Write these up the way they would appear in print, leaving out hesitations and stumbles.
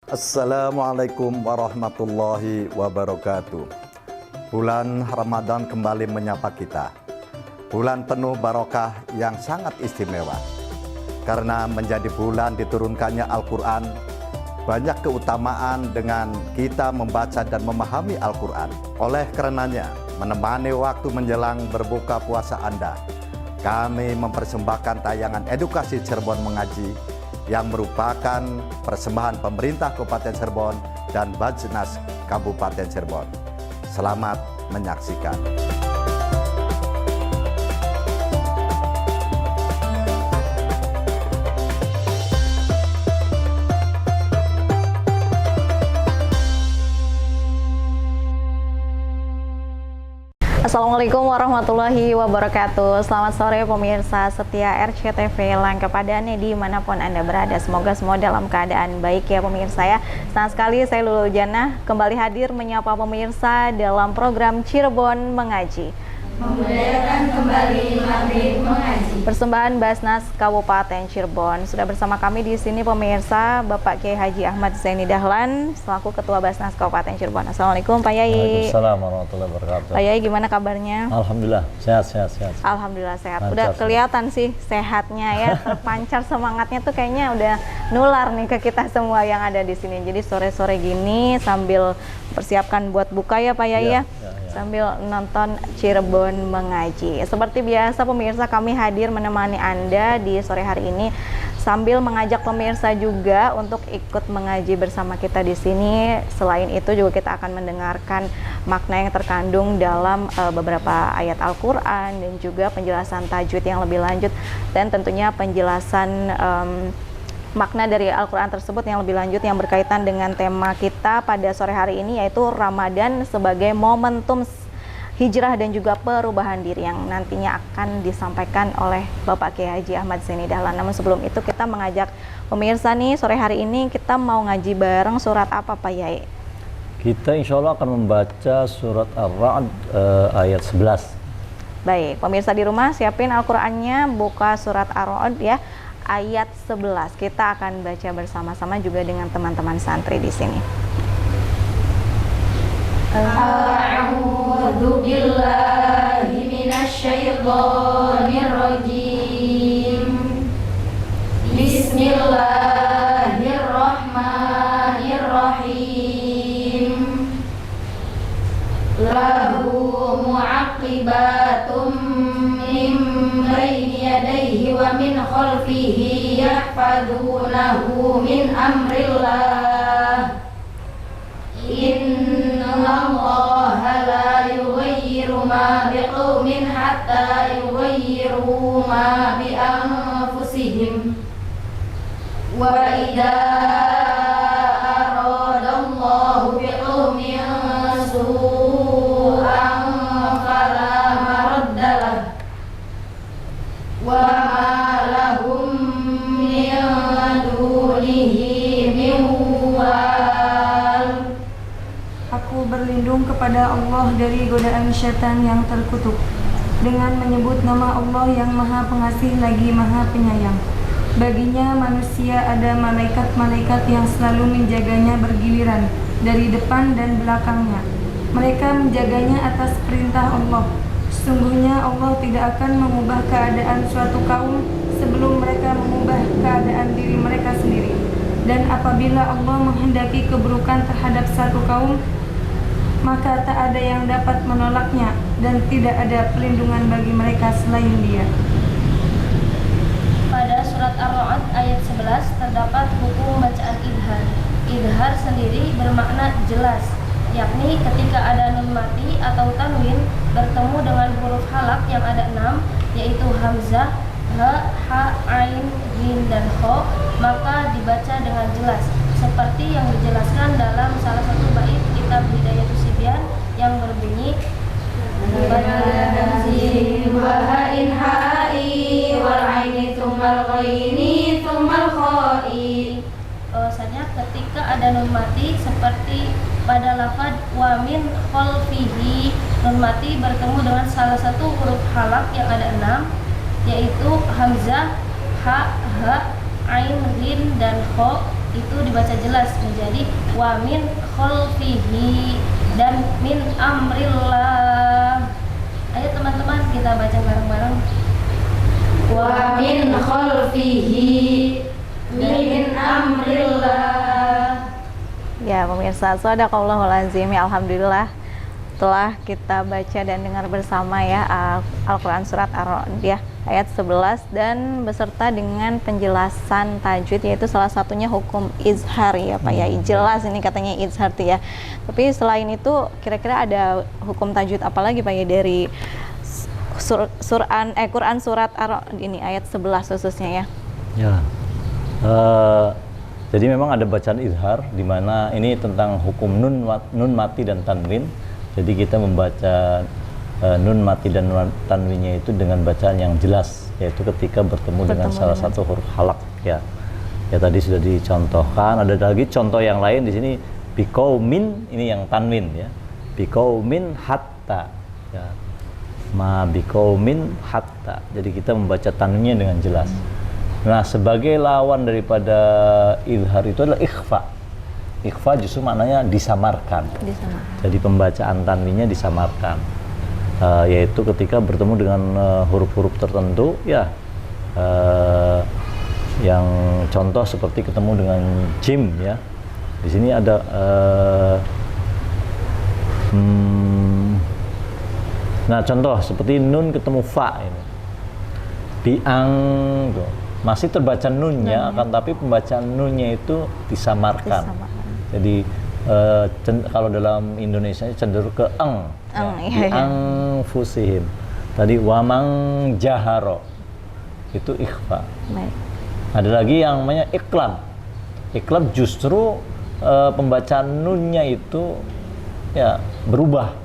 Assalamualaikum warahmatullahi wabarakatuh. Bulan Ramadan kembali menyapa kita. Bulan penuh barokah yang sangat istimewa. Karena menjadi bulan diturunkannya Al-Quran, banyak keutamaan dengan kita membaca dan memahami Al-Quran. Oleh karenanya, menemani waktu menjelang berbuka puasa Anda, kami mempersembahkan tayangan edukasi Cirebon Mengaji yang merupakan persembahan pemerintah Kabupaten Cirebon dan Bajnas Kabupaten Cirebon. Selamat menyaksikan. Assalamualaikum warahmatullahi wabarakatuh. Selamat sore pemirsa setia RCTV Langka Padane dimanapun Anda berada. Semoga semua dalam keadaan baik ya pemirsa ya. Senang sekali saya Lulu Jannah kembali hadir menyapa pemirsa dalam program Cirebon Mengaji. Memuliakan kembali maghrib mengaji. Persembahan Basnas Kabupaten Cirebon. Sudah bersama kami di sini pemirsa Bapak Kiai Haji Ahmad Zaini Dahlan selaku Ketua Basnas Kabupaten Cirebon. Assalamualaikum Pak Yai. Waalaikumsalam warahmatullahi wabarakatuh. Pak Yai gimana kabarnya? Alhamdulillah sehat. Alhamdulillah sehat. Lancar, Udah kelihatan sih sehatnya ya, terpancar semangatnya tuh kayaknya udah nular nih ke kita semua yang ada di sini. Jadi sore-sore gini sambil persiapkan buat buka ya Pak Yai ya. Sambil nonton Cirebon Mengaji. Seperti biasa pemirsa kami hadir menemani Anda di sore hari ini sambil mengajak pemirsa juga untuk ikut mengaji bersama kita di sini. Selain itu juga kita akan mendengarkan makna yang terkandung dalam beberapa ayat Al-Qur'an dan juga penjelasan tajwid yang lebih lanjut dan tentunya penjelasan makna dari Al-Quran tersebut yang lebih lanjut yang berkaitan dengan tema kita pada sore hari ini, yaitu Ramadan sebagai momentum hijrah dan juga perubahan diri yang nantinya akan disampaikan oleh Bapak Kiai Haji Ahmad Zaini Dahlan. Namun sebelum itu kita mengajak pemirsa nih, sore hari ini kita mau ngaji bareng surat apa Pak Yai? Kita insya Allah akan membaca surat Ar-Ra'd ayat 11. Baik, pemirsa di rumah siapin Al-Qur'annya, buka surat Ar-Ra'd ya, ayat 11. Kita akan baca bersama-sama juga dengan teman-teman santri di sini. A'udzu billahi minasyaitonir rajim. Bismillahirrahmanirrahim. Lahu mu'aqibatum min baini yadayhi wa min khalfihi yahfazunahu min amrillah. Innallaha la yughayyiru ma biqaumin hatta yughayyiru ma bi anfusihim. Wa idza aradallahu biqaumin su'an fala maradda lahu wa ma lahum min dunihi min wal. Aku berlindung kepada Allah dari godaan syaitan yang terkutuk dengan menyebut nama Allah yang Maha Pengasih lagi Maha Penyayang. Baginya manusia ada malaikat-malaikat yang selalu menjaganya bergiliran dari depan dan belakangnya. Mereka menjaganya atas perintah Allah. Sesungguhnya Allah tidak akan mengubah keadaan suatu kaum sebelum mereka mengubah keadaan diri mereka sendiri. Dan apabila Allah menghendaki keburukan terhadap satu kaum, maka tak ada yang dapat menolaknya dan tidak ada pelindungan bagi mereka selain Dia. Pada surat Ar-Ra'd ayat 11 terdapat hukum bacaan idhar. Idhar sendiri bermakna jelas, yakni ketika ada nun mati atau tanwin bertemu dengan huruf halak yang ada 6, yaitu hamzah, ha, ha, ain, ghin, dan kho, maka dibaca dengan jelas seperti yang dijelaskan dalam salah satu bait kitab Hidayatus Sibyan yang berbunyi bahwasanya ketika ada nun mati seperti pada lafaz wa min khalfihi, nun mati bertemu dengan salah satu huruf halak yang ada 6, yaitu hamzah, ha, ha, ain, ghin, dan kho, itu dibaca jelas menjadi wa min khalfihi dan min amrillah. Ayo teman-teman kita baca bareng-bareng. Wa min khalfihi min amrillah. Ya pemirsa, shadaqallahul azim. Ya, alhamdulillah telah kita baca dan dengar bersama ya Al-Quran Surat Ar-Ra'd ya, ayat 11 dan beserta dengan penjelasan tajwid, yaitu salah satunya hukum izhar ya Pak ya. Jelas ini katanya izhar tuh ya. Tapi selain itu kira-kira ada hukum tajwid apa lagi Pak ya dari Quran Surat Ar-Ra'd ini ayat 11 khususnya ya? Ya. Jadi memang ada bacaan izhar di mana ini tentang hukum nun mati dan tanwin. Jadi kita membaca nun mati dan tanwinnya itu dengan bacaan yang jelas, yaitu ketika bertemu dengan salah satu huruf halak ya. Ya tadi sudah dicontohkan, ada lagi contoh yang lain di sini biqaumin, ini yang tanwin ya. Biqaumin hatta ya. Ma biqaumin hatta. Jadi kita membaca tanwinnya dengan jelas. Nah, sebagai lawan daripada izhar itu adalah ikhfa. Ikhfa justru maknanya disamarkan. Jadi pembacaan tanwinnya disamarkan, yaitu ketika bertemu dengan huruf-huruf tertentu ya, yang contoh seperti ketemu dengan jim ya. Di sini ada nah contoh seperti nun ketemu fa ini, biang tuh. Masih terbaca nunnya, akan tapi pembacaan nunnya itu disamarkan. Jadi kalau dalam Indonesia cenderung ke eng, ya, biang fusihim. Tadi wamang jaharo itu ikhfa. Ada lagi yang namanya iklab. Iklab justru pembacaan nunnya itu ya berubah.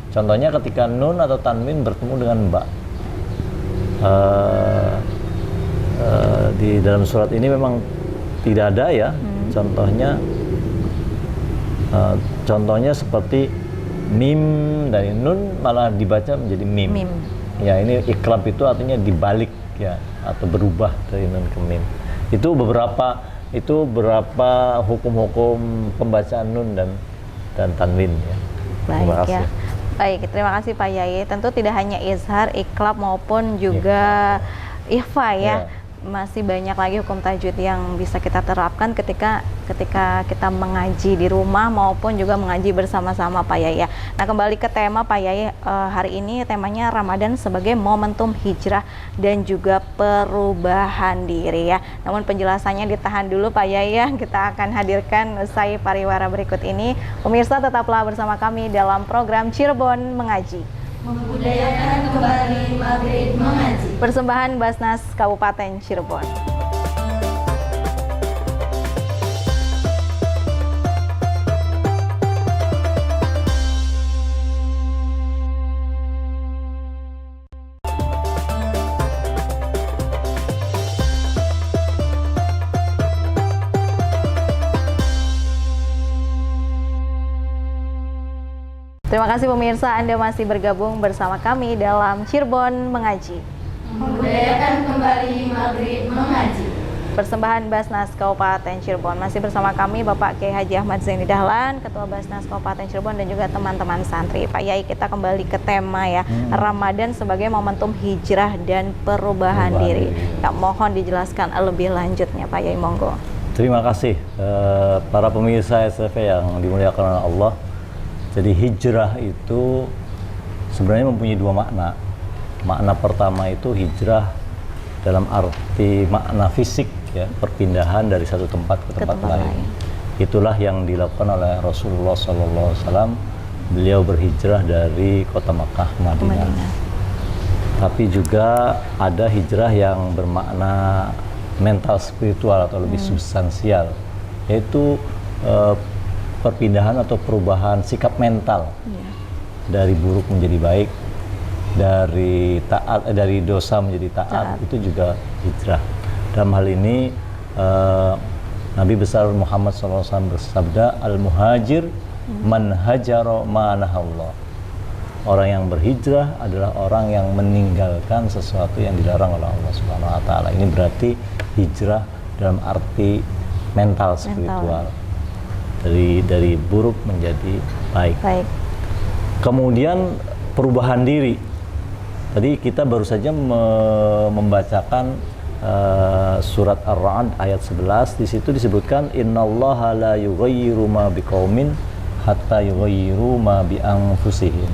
Contohnya ketika nun atau tanwin bertemu dengan ba. Di dalam surat ini memang tidak ada ya. Contohnya seperti mim, dari nun malah dibaca menjadi mim. Ya, ini iklab itu artinya dibalik ya, atau berubah dari nun ke mim. Itu beberapa hukum-hukum pembacaan nun dan tanwin ya. Baik ya. Baik, terima kasih Pak Yai. Tentu tidak hanya izhar, iklab maupun juga ikhfa ya. Masih banyak lagi hukum tajwid yang bisa kita terapkan ketika kita mengaji di rumah maupun juga mengaji bersama-sama Pak Yai. Nah, kembali ke tema Pak Yai, hari ini temanya Ramadan sebagai momentum hijrah dan juga perubahan diri ya. Namun penjelasannya ditahan dulu Pak Yai ya. Kita akan hadirkan usai pariwara berikut ini. Pemirsa tetaplah bersama kami dalam program Cirebon Mengaji. Membudayakan kembali Maghrib Mengaji. Persembahan Basnas Kabupaten Cirebon. Terima kasih pemirsa, Anda masih bergabung bersama kami dalam Cirebon Mengaji. Membudayakan kembali Maghrib Mengaji. Persembahan Basnas Kabupaten Cirebon. Masih bersama kami Bapak Kiai Haji Ahmad Zaini Dahlan, Ketua Basnas Kabupaten Cirebon, dan juga teman-teman santri. Pak Yai, kita kembali ke tema ya, Ramadan sebagai momentum hijrah dan perubahan diri. Ya, mohon dijelaskan lebih lanjutnya Pak Yai, monggo. Terima kasih para pemirsa STV yang dimuliakan oleh Allah. Jadi hijrah itu sebenarnya mempunyai dua makna. Makna pertama itu hijrah dalam arti makna fisik ya, perpindahan dari satu tempat ke tempat lain. Itulah yang dilakukan oleh Rasulullah SAW. Beliau berhijrah dari kota Makkah ke Madinah. Tapi juga ada hijrah yang bermakna mental spiritual atau lebih substansial, yaitu perpindahan atau perubahan sikap mental dari buruk menjadi baik, dari dosa menjadi taat. Itu juga hijrah. Dalam hal ini Nabi besar Muhammad SAW bersabda, al-muhajir man hajara ma nahallah. Orang yang berhijrah adalah orang yang meninggalkan sesuatu yang dilarang oleh Allah Subhanahu wa taala. Ini berarti hijrah dalam arti mental spiritual. Dari buruk menjadi baik. Baik. Kemudian perubahan diri. Tadi kita baru saja membacakan surat Ar-Ra'd ayat 11. Di situ disebutkan innallaha la yughayyiru ma biqaumin hatta yughayyiru ma bi anfusihim.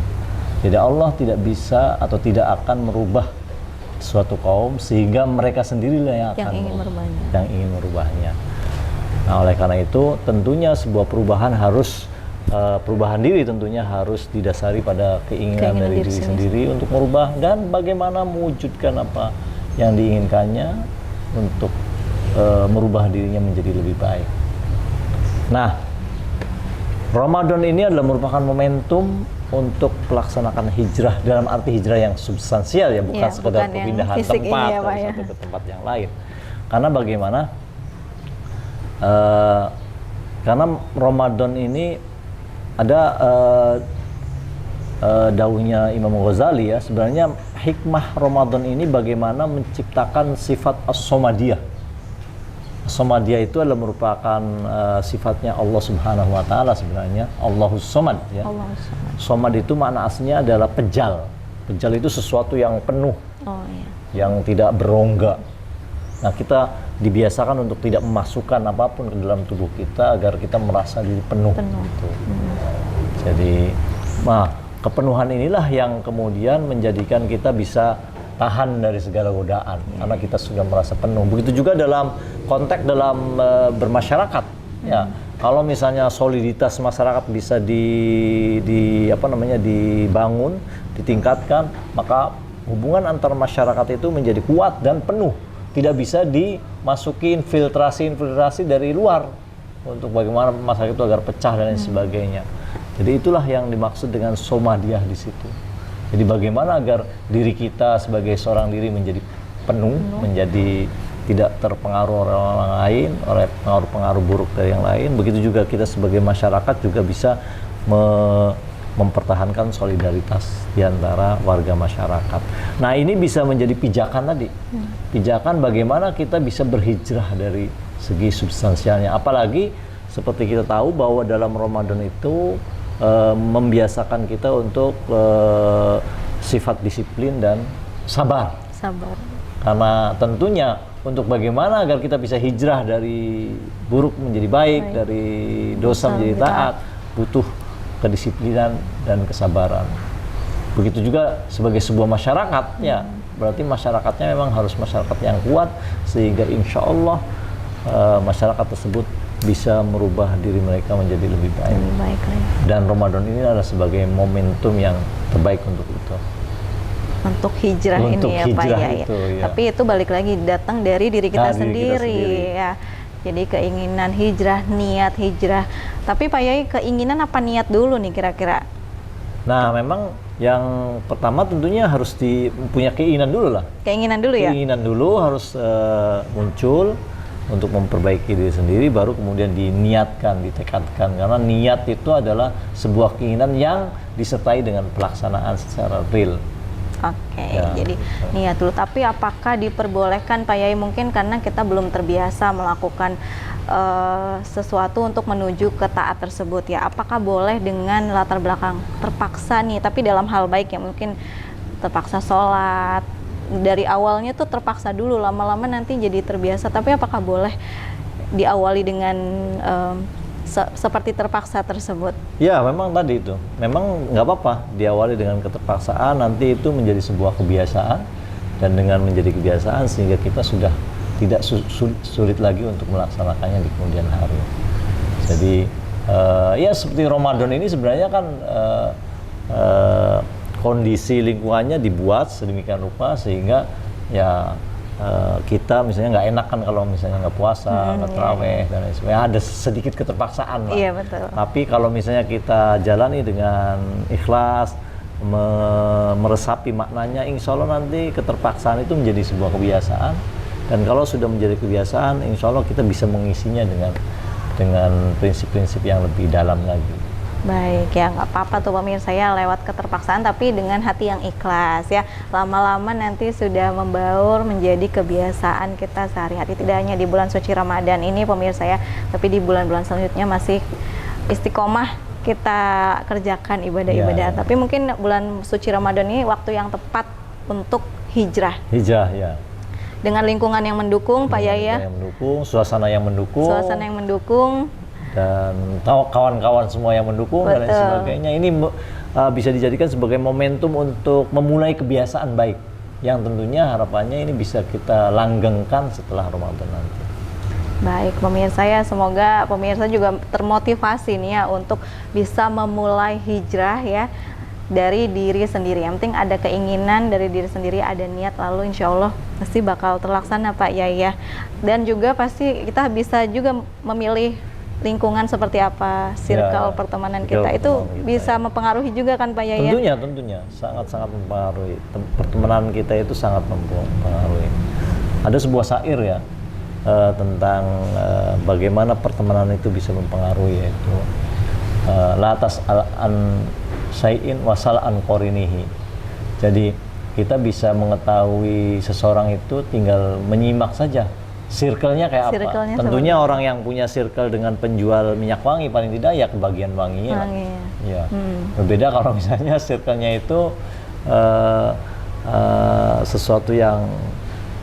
Jadi Allah tidak bisa atau tidak akan merubah suatu kaum sehingga mereka sendirilah yang ingin merubahnya. Nah, oleh karena itu tentunya sebuah perubahan harus perubahan diri tentunya harus didasari pada keinginan dari diri sendiri untuk merubah dan bagaimana mewujudkan apa yang diinginkannya untuk merubah dirinya menjadi lebih baik. Nah, Ramadan ini adalah merupakan momentum untuk melaksanakan hijrah dalam arti hijrah yang substansial ya, bukan sekedar perpindahan tempat dari satu ke tempat yang lain. Karena bagaimana? Karena Ramadan ini ada dawuhnya Imam Ghazali ya, sebenarnya hikmah Ramadan ini bagaimana menciptakan sifat as-somadiyah. As-somadiyah itu adalah merupakan sifatnya Allah Subhanahu wa taala sebenarnya, Allahus Somad ya. Somad itu makna aslinya adalah pejal. Pejal itu sesuatu yang penuh. Yang tidak berongga. Nah, kita dibiasakan untuk tidak memasukkan apapun ke dalam tubuh kita agar kita merasa diri penuh. Gitu. Jadi, kepenuhan inilah yang kemudian menjadikan kita bisa tahan dari segala godaan karena kita sudah merasa penuh. Begitu juga dalam konteks dalam bermasyarakat. Ya, kalau misalnya soliditas masyarakat bisa dibangun, ditingkatkan, maka hubungan antar masyarakat itu menjadi kuat dan penuh. Tidak bisa dimasukin filtrasi dari luar untuk bagaimana masyarakat itu agar pecah dan lain sebagainya. Jadi itulah yang dimaksud dengan somadiyah di situ. Jadi bagaimana agar diri kita sebagai seorang diri menjadi penuh, menjadi tidak terpengaruh oleh orang lain, oleh pengaruh-pengaruh buruk dari yang lain. Begitu juga kita sebagai masyarakat juga bisa mempertahankan solidaritas di antara warga masyarakat. Nah, ini bisa menjadi pijakan tadi. Pijakan bagaimana kita bisa berhijrah dari segi substansialnya. Apalagi seperti kita tahu bahwa dalam Ramadan itu membiasakan kita untuk sifat disiplin dan sabar. Karena tentunya untuk bagaimana agar kita bisa hijrah dari buruk menjadi baik, dari dosa menjadi taat, butuh kedisiplinan dan kesabaran. Begitu juga sebagai sebuah masyarakat, ya berarti masyarakatnya memang harus masyarakat yang kuat sehingga insya Allah masyarakat tersebut bisa merubah diri mereka menjadi lebih baik. Dan Ramadan ini adalah sebagai momentum yang terbaik untuk itu. Untuk hijrah ini ya Pak ya. Tapi itu balik lagi datang dari diri kita sendiri ya. Jadi keinginan hijrah, niat hijrah. Tapi Pak Yai, keinginan apa niat dulu nih kira-kira? Nah, memang yang pertama tentunya harus punya keinginan dulu lah. Keinginan dulu ya? Keinginan dulu harus muncul untuk memperbaiki diri sendiri, baru kemudian diniatkan, ditekadkan. Karena niat itu adalah sebuah keinginan yang disertai dengan pelaksanaan secara real. Jadi niat dulu. Tapi apakah diperbolehkan Pak Yai, mungkin karena kita belum terbiasa melakukan sesuatu untuk menuju ke taat tersebut ya, apakah boleh dengan latar belakang terpaksa nih, tapi dalam hal baik ya, mungkin terpaksa sholat dari awalnya tuh terpaksa dulu, lama-lama nanti jadi terbiasa, tapi apakah boleh diawali dengan seperti terpaksa tersebut? Ya, memang tadi itu, memang nggak apa-apa diawali dengan keterpaksaan, nanti itu menjadi sebuah kebiasaan, dan dengan menjadi kebiasaan sehingga kita sudah tidak sulit lagi untuk melaksanakannya di kemudian hari. Jadi ya seperti Ramadan ini sebenarnya kan kondisi lingkungannya dibuat sedemikian rupa sehingga ya kita misalnya nggak enak kan kalau misalnya nggak puasa, nggak taraweh dan lain sebagainya, ada sedikit keterpaksaan lah. Iya, betul. Tapi kalau misalnya kita jalani dengan ikhlas, meresapi maknanya, insya Allah nanti keterpaksaan itu menjadi sebuah kebiasaan. Dan kalau sudah menjadi kebiasaan, insya Allah kita bisa mengisinya dengan prinsip-prinsip yang lebih dalam lagi. Baik ya, nggak apa-apa tuh pemirsa ya, lewat keterpaksaan tapi dengan hati yang ikhlas ya. Lama-lama nanti sudah membaur menjadi kebiasaan kita sehari-hari, tidak hanya di bulan suci Ramadan ini pemirsa ya, tapi di bulan-bulan selanjutnya masih istiqomah kita kerjakan ibadah-ibadah. Ya. Tapi mungkin bulan suci Ramadan ini waktu yang tepat untuk hijrah. Hijrah ya. Dengan lingkungan yang mendukung Pak Yai ya. Yang mendukung, suasana yang mendukung. Suasana yang mendukung. Dan kawan-kawan semua yang mendukung dan lain Betul. sebagainya. Ini bisa dijadikan sebagai momentum untuk memulai kebiasaan baik yang tentunya harapannya ini bisa kita langgengkan setelah Ramadan nanti. Baik pemirsa ya, semoga pemirsa juga termotivasi nih ya untuk bisa memulai hijrah ya dari diri sendiri. Yang penting ada keinginan dari diri sendiri, ada niat, lalu insya Allah pasti bakal terlaksana Pak Yai ya. Dan juga pasti kita bisa juga memilih lingkungan seperti apa, circle pertemanan kita itu bisa mempengaruhi juga kan Pak Yai ya? Tentunya sangat-sangat mempengaruhi. Pertemanan kita itu sangat mempengaruhi. Ada sebuah syair ya tentang bagaimana pertemanan itu bisa mempengaruhi, yaitu la tas'al an syai'in wasal an qarinihi. Jadi kita bisa mengetahui seseorang itu tinggal menyimak saja circle-nya kayak apa. Tentunya orang yang punya circle dengan penjual minyak wangi paling tidak ya kebagian wanginya. Ya. Berbeda kalau misalnya circle-nya itu sesuatu yang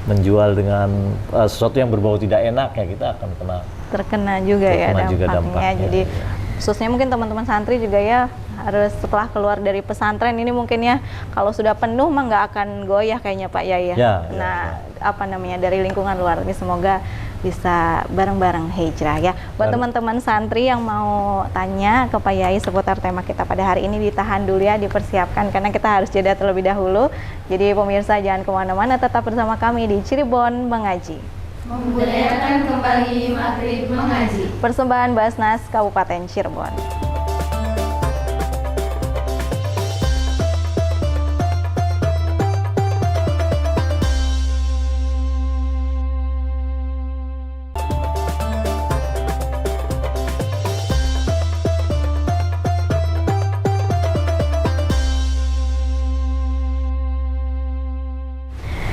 menjual dengan sesuatu yang berbau tidak enak, ya kita akan terkena juga ya dampaknya. Jadi khususnya mungkin teman-teman santri juga ya harus setelah keluar dari pesantren ini mungkin ya kalau sudah penuh mah nggak akan goyah kayaknya Pak Yai ya. Apa namanya dari lingkungan luar ini semoga bisa bareng-bareng hijrah ya. Buat teman-teman santri yang mau tanya ke Pak Yai seputar tema kita pada hari ini ditahan dulu ya, dipersiapkan karena kita harus jeda terlebih dahulu. Jadi pemirsa jangan kemana-mana, tetap bersama kami di Cirebon Mengaji. Membudayakan kembali Maghrib Mengaji. Persembahan Basnas Kabupaten Cirebon.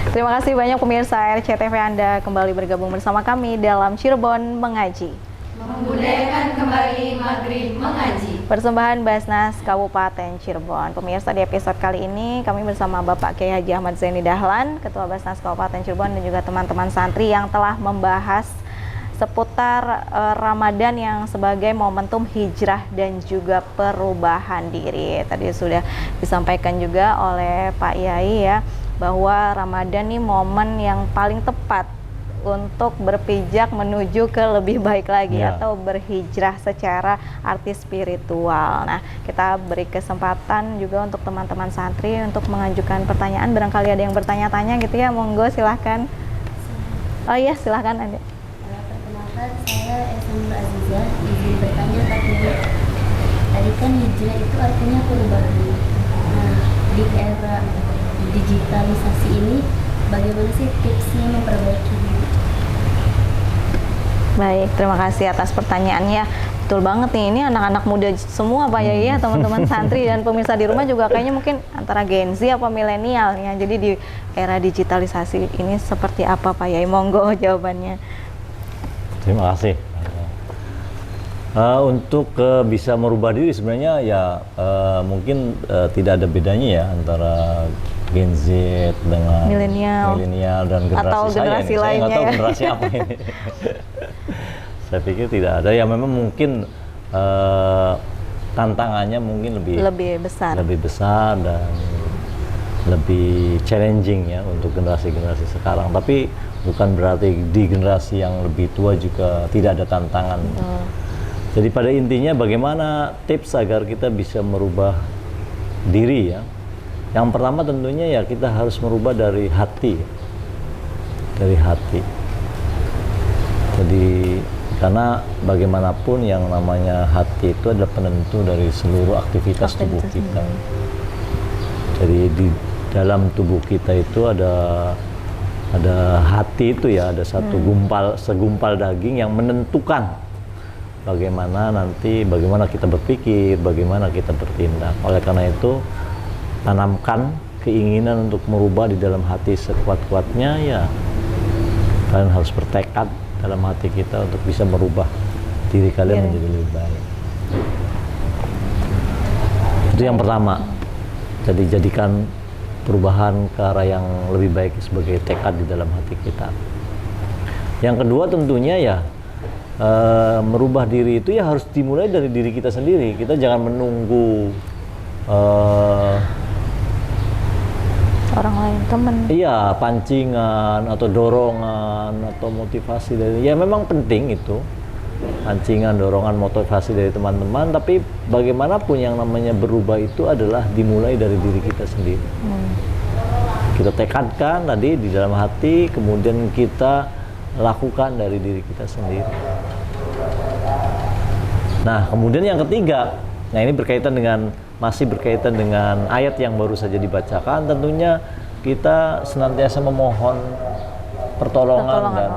Terima kasih banyak pemirsa RCTV Anda kembali bergabung bersama kami dalam Cirebon Mengaji. Membudayakan kembali Maghrib Mengaji. Persembahan Basnas Kabupaten Cirebon. Pemirsa, di episode kali ini kami bersama Bapak Kiai Haji Ahmad Zaini Dahlan, Ketua Basnas Kabupaten Cirebon, dan juga teman-teman santri yang telah membahas seputar Ramadan yang sebagai momentum hijrah dan juga perubahan diri. Tadi sudah disampaikan juga oleh Pak Yai ya, bahwa Ramadan ini momen yang paling tepat untuk berpijak menuju ke lebih baik lagi atau berhijrah secara arti spiritual. Nah, kita beri kesempatan juga untuk teman-teman santri untuk mengajukan pertanyaan. Barangkali ada yang bertanya-tanya gitu ya, monggo silahkan. Oh iya, silahkan Anda. Perkenalkan, saya Esanul Azizah, izin bertanya tadi kan hijrah itu artinya perubahan. Nah, di era digitalisasi ini bagaimana sih tipsnya memperbaiki diri? Baik, terima kasih atas pertanyaannya. Betul banget nih, ini anak-anak muda semua Pak Yai ya, teman-teman santri dan pemirsa di rumah juga kayaknya mungkin antara Gen Z apa milenial ya. Jadi di era digitalisasi ini seperti apa Pak Yai? Monggo jawabannya. Terima kasih. Untuk bisa merubah diri sebenarnya ya mungkin tidak ada bedanya ya antara Gen Z dengan milenial dan generasi atau generasi saya lainnya. Saya nggak tahu ya. generasi apa ini. Saya pikir tidak ada ya, memang mungkin tantangannya mungkin lebih besar dan lebih challenging ya untuk generasi-generasi sekarang. Tapi bukan berarti di generasi yang lebih tua juga tidak ada tantangan. Jadi pada intinya bagaimana tips agar kita bisa merubah diri ya. Yang pertama tentunya ya kita harus merubah dari hati. Dari hati. Jadi karena bagaimanapun yang namanya hati itu adalah penentu dari seluruh aktivitas tubuh kita. Jadi di dalam tubuh kita itu ada hati itu ya, ada segumpal daging yang menentukan bagaimana kita berpikir, bagaimana kita bertindak. Oleh karena itu, tanamkan keinginan untuk merubah di dalam hati sekuat-kuatnya ya. Kalian harus bertekad dalam hati kita untuk bisa merubah diri kalian menjadi lebih baik. Itu yang pertama. Jadi jadikan perubahan ke arah yang lebih baik sebagai tekad di dalam hati kita. Yang kedua tentunya ya merubah diri itu ya harus dimulai dari diri kita sendiri. Kita jangan menunggu orang lain, teman. Iya, pancingan atau dorongan atau motivasi dari, ya memang penting itu, pancingan, dorongan, motivasi dari teman-teman, tapi bagaimanapun yang namanya berubah itu adalah dimulai dari diri kita sendiri. Kita tekadkan tadi di dalam hati, kemudian kita lakukan dari diri kita sendiri. Nah, kemudian yang ketiga, nah ini masih berkaitan dengan ayat yang baru saja dibacakan. Tentunya kita senantiasa memohon pertolongan dan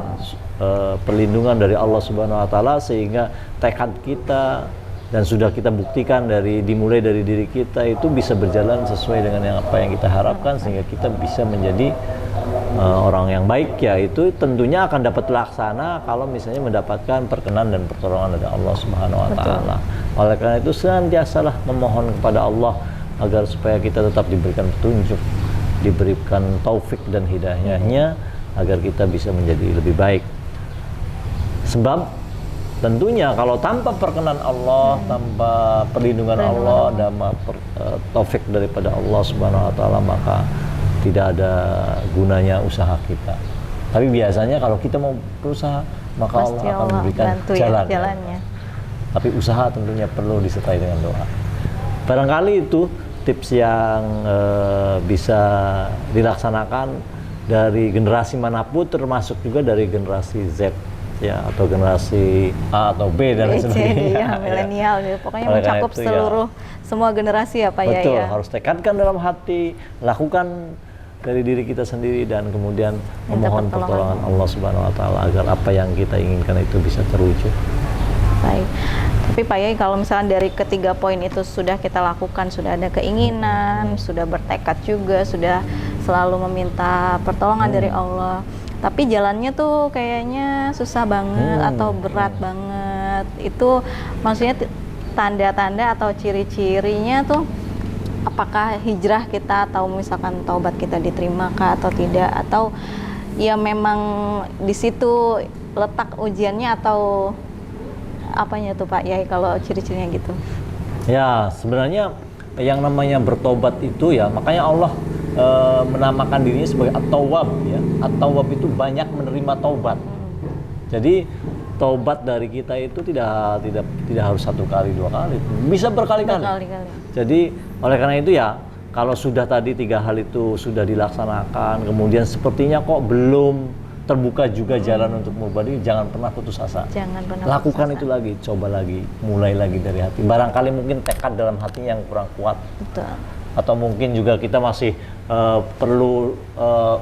perlindungan dari Allah Subhanahu wa taala, sehingga tekad kita dan sudah kita buktikan dimulai dari diri kita itu bisa berjalan sesuai dengan apa yang kita harapkan, sehingga kita bisa menjadi orang yang baik, yaitu tentunya akan dapat terlaksana kalau misalnya mendapatkan perkenan dan pertolongan dari Allah Subhanahu wa taala. Oleh karena itu senantiasalah memohon kepada Allah agar supaya kita tetap diberikan petunjuk, diberikan taufik dan hidayahnya agar kita bisa menjadi lebih baik. Sebab tentunya kalau tanpa perkenan Allah, tanpa perlindungan Allah, dan taufik daripada Allah Subhanahu wa taala, maka tidak ada gunanya usaha kita. Tapi biasanya kalau kita mau berusaha, maka pasti Allah akan memberikan jalannya. Tapi usaha tentunya perlu disertai dengan doa. Barangkali itu tips yang bisa dilaksanakan dari generasi manapun, termasuk juga dari generasi Z ya, atau generasi A atau B dan lain sebagainya. Ya, milenial gitu. Pokoknya mencakup seluruh semua generasi ya Pak ya. Betul, harus tekadkan dalam hati, lakukan dari diri kita sendiri, dan kemudian memohon pertolongan Allah Subhanahu wa taala agar apa yang kita inginkan itu bisa terwujud. Baik. Tapi Pak Yai, kalau misalnya dari ketiga poin itu sudah kita lakukan, sudah ada keinginan, sudah bertekad juga, sudah selalu meminta pertolongan dari Allah, tapi jalannya tuh kayaknya susah banget atau berat banget. Itu maksudnya tanda-tanda atau ciri-cirinya tuh apakah hijrah kita atau misalkan taubat kita diterima kah atau tidak, atau ya memang di situ letak ujiannya, atau apanya tuh Pak Yai kalau ciri-cirinya gitu? Ya, sebenarnya yang namanya bertobat itu ya, makanya Allah menamakan dirinya sebagai At-Tawwab ya. At-Tawwab itu banyak menerima taubat. Jadi taubat dari kita itu tidak harus satu kali, dua kali, bisa berkali-kali. Jadi oleh karena itu ya, kalau sudah tadi tiga hal itu sudah dilaksanakan, kemudian sepertinya kok belum terbuka juga jalan untuk merubah diri, jangan pernah putus asa. Lakukan itu lagi, coba lagi, mulai lagi dari hati. Barangkali mungkin tekad dalam hatinya yang kurang kuat. Betul. Atau mungkin juga kita masih perlu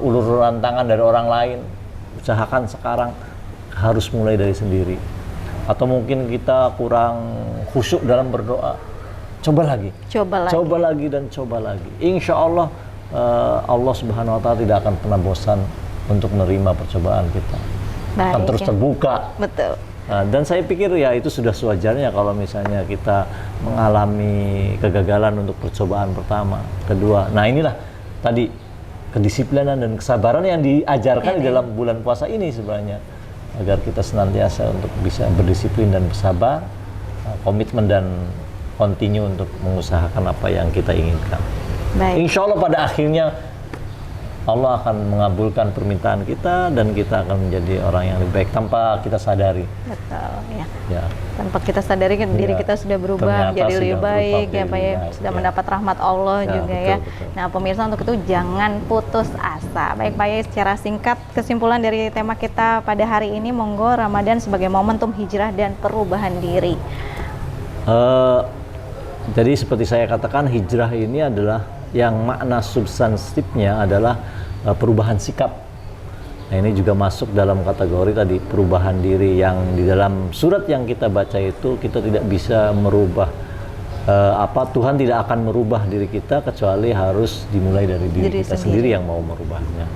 ulur-uluran tangan dari orang lain. Usahakan sekarang harus mulai dari sendiri. Atau mungkin kita kurang khusyuk dalam berdoa. Coba lagi. Coba lagi dan coba lagi. Insya Allah Allah Subhanahu wa taala tidak akan pernah bosan untuk menerima percobaan kita. Akan terus terbuka. Betul. Nah, dan saya pikir ya itu sudah sewajarnya kalau misalnya kita mengalami kegagalan untuk percobaan pertama, kedua. Nah, inilah tadi kedisiplinan dan kesabaran yang diajarkan di dalam bulan puasa ini sebenarnya, agar kita senantiasa untuk bisa berdisiplin dan bersabar, komitmen dan continue untuk mengusahakan apa yang kita inginkan. Insya Allah pada akhirnya Allah akan mengabulkan permintaan kita dan kita akan menjadi orang yang lebih baik tanpa kita sadari. Betul ya. Tanpa kita sadari kan diri kita sudah berubah menjadi lebih baik ya Pak ya, sudah mendapat rahmat Allah juga betul, ya. Betul. Nah pemirsa, untuk itu jangan putus asa. Baik Pak ya, secara singkat kesimpulan dari tema kita pada hari ini, monggo, Ramadan sebagai momentum hijrah dan perubahan diri. Jadi seperti saya katakan, hijrah ini adalah yang makna substantifnya adalah perubahan sikap Nah, ini juga masuk dalam kategori tadi perubahan diri yang di dalam surat yang kita baca itu kita tidak bisa merubah Tuhan tidak akan merubah diri kita kecuali harus dimulai dari diri kita sendiri yang mau merubahnya.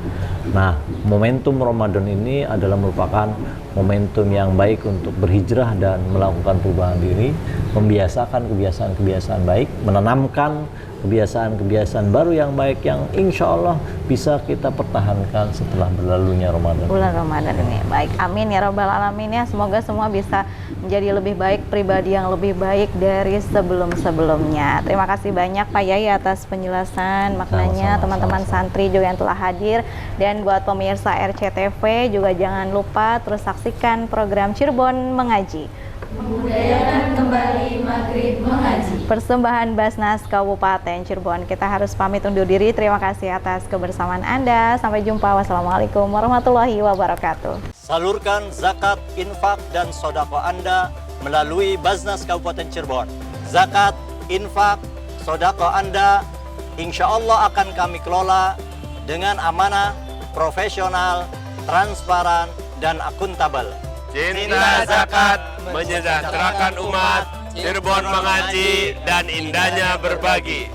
Nah, momentum Ramadan ini adalah merupakan momentum yang baik untuk berhijrah dan melakukan perubahan diri, membiasakan kebiasaan-kebiasaan baik, menanamkan kebiasaan-kebiasaan baru yang baik yang insya Allah bisa kita pertahankan setelah berlalunya Ramadan. Bulan Ramadan ini. Baik, amin ya Rabbal Alamin ya. Semoga semua bisa menjadi lebih baik, pribadi yang lebih baik dari sebelum-sebelumnya. Terima kasih banyak Pak Yai atas penjelasan maknanya, teman-teman santri juga yang telah hadir. Dan buat pemirsa RCTV juga jangan lupa terus saksikan program Cirebon Mengaji. Membudayakan kembali Maghrib Mengaji. Persembahan Basnas Kabupaten Cirebon. Kita harus pamit undur diri. Terima kasih atas kebersamaan Anda. Sampai jumpa. Wassalamualaikum warahmatullahi wabarakatuh. Salurkan zakat, infak, dan sodako Anda melalui Basnas Kabupaten Cirebon. Zakat, infak, sodako Anda insya Allah akan kami kelola dengan amanah, profesional, transparan, dan akuntabel. Cinta zakat menyejahterakan umat, Cirebon mengaji dan indahnya berbagi.